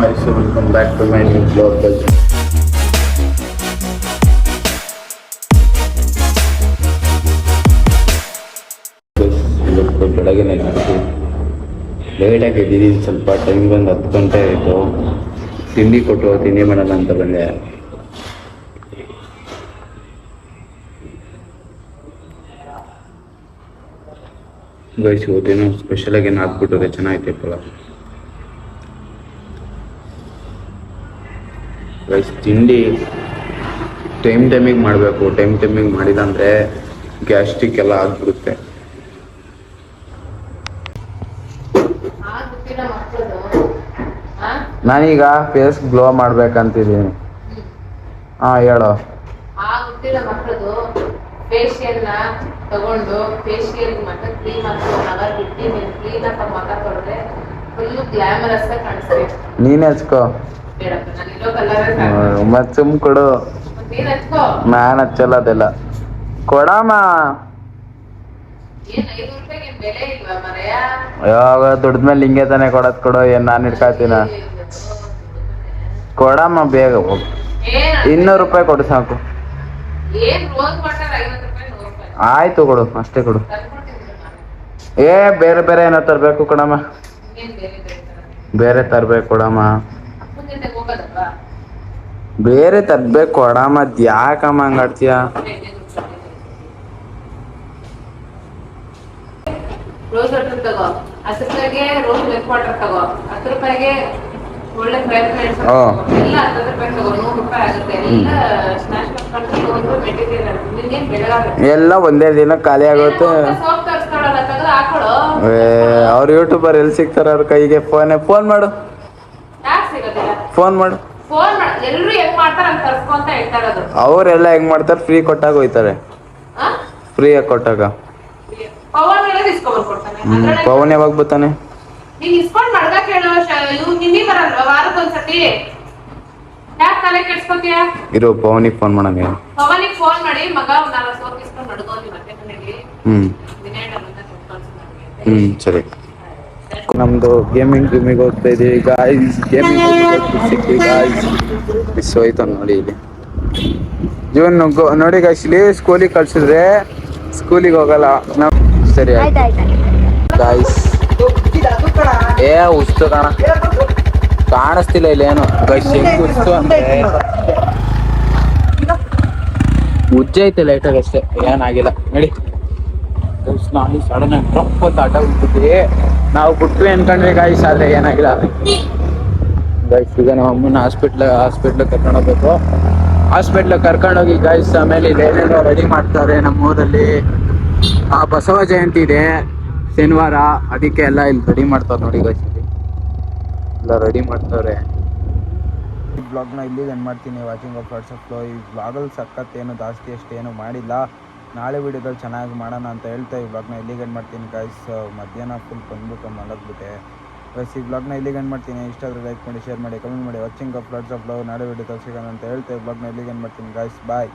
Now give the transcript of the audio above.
guys, welcome back to my new vlog guys. ಇವತ್ತು ಬೆಳಗ್ಗೆ ಲೇಟಾಗಿ ಇದ್ದೀನಿ, ಸ್ವಲ್ಪ ಟೈಮ್ ಬಂದು 10 ಗಂಟೆ ಆಯಿತು. ತಿಂಡಿ ಕೊಟ್ಟು ತಿಂಡಿ ಮಾಡೋಣ ಅಂತ ಬಂದೆ. ಗೈಸ್ ಇವತ್ತೇನೋ ಸ್ಪೆಷಲಾಗಿ ಏನು ಹಾಕ್ಬಿಟ್ಟರೆ ಚೆನ್ನಾಗಿತ್ತಲ್ಲ ಗೈಸ್. ತಿಂಡಿ ಟೈಮಿಗೆ ಮಾಡಬೇಕು. ಟೈಮಿಗೆ ಮಾಡಿಲ್ಲ ಅಂದರೆ ಗ್ಯಾಸ್ಟ್ರಿಕ್ ಎಲ್ಲ ಆಗ್ಬಿಡುತ್ತೆ. ನಾನೀಗ ಫೇಸ್ ಗ್ಲೋ ಮಾಡ್ಬೇಕಂತಿದ್ದೀನಿ. ಹೇಳೋ. ಫೇಶಿಯಲ್ ತಗೊಂಡು ಫೇಶಿಯಲ್ ಮತ್ತೆ ಕ್ರೀಮ್ ಬಿಟ್ಟು ಕ್ಲೀನ್ ಆಗಿ ಮಗ ತೊಳೆದ್ರೆ ಫುಲ್ ಗ್ಲಾಮರಸ್ ಆಗಿ ಕಾಣಿಸ್ಬೇಕು. ನೀನ್ ಹಚ್ಕೋ. ಮತ್ ಸುಮ್ ಕೊಡು. ನಾನ್ ಹಚ್ಚಲ್ಲ ಅದೆಲ್ಲ. ಕೊಡಮ್ಮ. ಯಾವಾಗ ದುಡ್ದ್ಮೇಲೆ ಹಿಂಗೆ ತಾನೆ ಕೊಡೋದ್. ಕೊಡೋ. ಏನ್ ನಾನ್ ಹಿಡ್ಕಾತೀನ. ಕೊಡಮ್ಮ ಬೇಗ. 200 ರೂಪಾಯಿ ಕೊಡು ಸಾಕು. ಆಯ್ತು ಕೊಡು, ಅಷ್ಟೇ ಕೊಡು. ಬೇರೆ ಬೇರೆ ಏನೋ ತರ್ಬೇಕು ಕೊಡಮ್ಮ. ಬೇರೆ ತರ್ಬೇಕು ಕೊಡಮ್ಮ. ಬೇರೆ ತರ್ಬೇಕು ಕೊಡಮ್ಮ. ಯಾಕಮ್ಮ ಹಂಗಾಡ್ತೀಯ? ರೋಸ್ ವಾಟರ್ ತಗೋ, 10 ರೂಪಾಯಿಗೆ ರೋಸ್ ಮಿಲ್ಕ್ ವಾಟರ್ ತಗೋ, 10 ರೂಪಾಯಿಗೆ ಒಳ್ಳೆ ಫ್ರೇಗ್ರೆನ್ಸ್ ಎಲ್ಲ 10 ರೂಪಾಯಿ ತಗೋ, 100 ರೂಪಾಯಿ ಆಗುತ್ತೆ. ಎಲ್ಲ ಸ್ನಾಕ್ಸ್ ತಗೊಂಡು ಮೆಟೀರಿಯಲ್ ನಿನ್ನೇನ್ ಬೆಳಗಾಗುತ್ತೆ. ಎಲ್ಲ ಒಂದೇ ದಿನ ಖಾಲಿ ಆಗುತ್ತೆ. ಸೋಪ್ ತರಿಸ್ಕೊಳ್ಳಲ್ಲ, ತೆಗೆದು ಹಾಕೊಳ್ಳೋ. ಅವ್ರ ಯೂಟ್ಯೂಬರ್ ಎಲ್ಲಿ ಸಿಗ್ತಾರ? ಅವ್ರ ಕೈಗೆ ಫೋನ್ ಮಾಡು. ಯಾಕೆ ಸಿಗೋದಿಲ್ಲ? ಫೋನ್ ಮಾಡು. ಫೋನ್ ಮಾಡು. ಎಲ್ಲರೂ ಹೆಂಗ್ ಮಾಡ್ತಾರ ಅಂತ ತರ್ಸ್ಕೊ ಅಂತ ಹೇಳ್ತಾ ಇರೋದು. ಅವರೆಲ್ಲ ಹೆಂಗ್ ಮಾಡ್ತಾರೆ? ಫ್ರೀ ಕೊಟ್ಟಾಗ ಹೋಯ್ತಾರೆ. ಫ್ರೀಯಾಗಿ ಕೊಟ್ಟಾಗ ಪವನ್ ಹೇಳೋದು ಇಸ್ಕೊಂಡ್ ಕೊಡ್ತಾನೆ. ಪವನ್ ಯಾವಾಗ ಬರ್ತಾನೆ? ನೀನ್ ಇಸ್ಕೊಂಡ್ ಮಡ್ಗ ಕೇಳೋ. ಇವ್ ನಿನ್ನೆ ಬರಲ್ವಾ ವಾರಕ್ಕೊಂದ್ಸತಿ? ಯಾಕೆ ತಲೆ ಕೆಡ್ಸ್ಕೊತೀಯ? ಇರು, ಪವನಿಗೆ ಫೋನ್ ಮಾಡೋಣ. ಪವನಿಗೆ ಫೋನ್ ಮಾಡಿ, ಮಗ ಒಂದ್ 4 ಸೋಪ್ ಇಸ್ಕೊಂಡ್ ಮಡ್ಗೋದಿ ಮತ್ತೆ ಮನೆಗೆ. ಸರಿ. ನಮ್ದು ಗೇಮಿಂಗ್ ಹೋಗ್ತಾ ಇದೀವಿ ಗಾಯ್ಸ್. ಮಿಸ್ ಹೋಯ್ತು ನೋಡಿ. ಇಲ್ಲಿ ಜೀವನ್ ನೋಡಿ ಗಾಯ್ಸ್, ಇಲ್ಲಿ ಸ್ಕೂಲಿಗೆ ಕಳ್ಸಿದ್ರೆ ಸ್ಕೂಲಿಗೆ ಹೋಗಲ್ಲ ನಾವು. ಸರಿ ಗಾಯ್ಸ್. ಉಸ್ತು ಕಾಣಿಸ್ತಿಲ್ಲ ಇಲ್ಲಿ ಏನು ಗೈಸ್. ಹೆಂಗ್ ಉಸ್ತು ಅಂದ್ರೆ ಉಜ್ಜೆ ಐತೆ ಲೈಟಾಗಿ ಅಷ್ಟೇ, ಏನಾಗಿಲ್ಲ ನೋಡಿ. ನಾನು ಸಡನ್ ಆಗಿ ಟ್ರಪ್ ಅಂತ ಆಟ ಬಿಟ್ಬಿಟ್ಟು ನಾವು ಬಿಟ್ವಿ ಅನ್ಕೊಂಡ್ವಿ ಗಾಯ್ಸ್, ಆದ್ರೆ ಏನಾಗಿಲ್ಲ ಗೈಸ್. ಈಗ ನಮ್ಮ ಅಮ್ಮನ ಹಾಸ್ಪಿಟ್ಲ್ ಕರ್ಕೊಂಡು ಹೋಗ್ಬೇಕು. ಹಾಸ್ಪಿಟ್ಲ್ ಕರ್ಕೊಂಡೋಗಿ ಗಾಯ್ಸ್, ಆಮೇಲೆ ಇಲ್ಲೇನೇನೋ ರೆಡಿ ಮಾಡ್ತಾರೆ ನಮ್ಮ ಊರಲ್ಲಿ. ಬಸವ ಜಯಂತಿ ಇದೆ ಶನಿವಾರ, ಅದಕ್ಕೆ ಎಲ್ಲ ಇಲ್ಲಿ ರೆಡಿ ಮಾಡ್ತಾರೆ ನೋಡಿ ಗಾಯ್ಸ್. ಎಲ್ಲ ರೆಡಿ ಮಾಡ್ತಾರೆ. ಈ ಬ್ಲಾಗ್ನ ಇಲ್ಲಿಗೆ ಎಂಡ್ ಮಾಡ್ತೀನಿ. Watching of WhatsApp flow. ಈ ಬ್ಲಾಗಲ್ಲಿ ಸಖತ್ತೇನು ಜಾಸ್ತಿ ಅಷ್ಟೇನು ಮಾಡಿಲ್ಲ. ನಾಳೆ ವೀಡಿಯೋದಲ್ಲಿ ಚೆನ್ನಾಗಿ ಮಾಡೋಣ ಅಂತ ಹೇಳ್ತಾ ಈ ಬ್ಲಾಗ್ನ ಇಲ್ಲಿಗೆ ಎಂಡ್ ಮಾಡ್ತೀನಿ ಗಾಯ್ಸ್. ಮಧ್ಯಾಹ್ನ ಫುಲ್ ಬಂದ್ಬಿಟ್ಟು ಮಲಗ್ಬಿಟ್ಟೆ ಗೈಸ್. ಈ ಬ್ಲಾಗ್ನ ಇಲ್ಲಿಗೆ ಎಂಡ್ ಮಾಡ್ತೀನಿ. ಇಷ್ಟ ಆದರೆ ಲೈಕ್ ಮಾಡಿ, ಶೇರ್ ಮಾಡಿ, ಕಮೆಂಟ್ ಮಾಡಿ. Watching of WhatsApp flow. ನಾಳೆ ವೀಡಿಯೋದಲ್ಲಿ ಸಿಗೋಣ ಅಂತ ಹೇಳ್ತಾ ಈ ಬ್ಲಾಗ್ನ ಇಲ್ಲಿಗೆ ಎಂಡ್ ಮಾಡ್ತೀನಿ ಗಾಯ್ಸ್. ಬಾಯ್.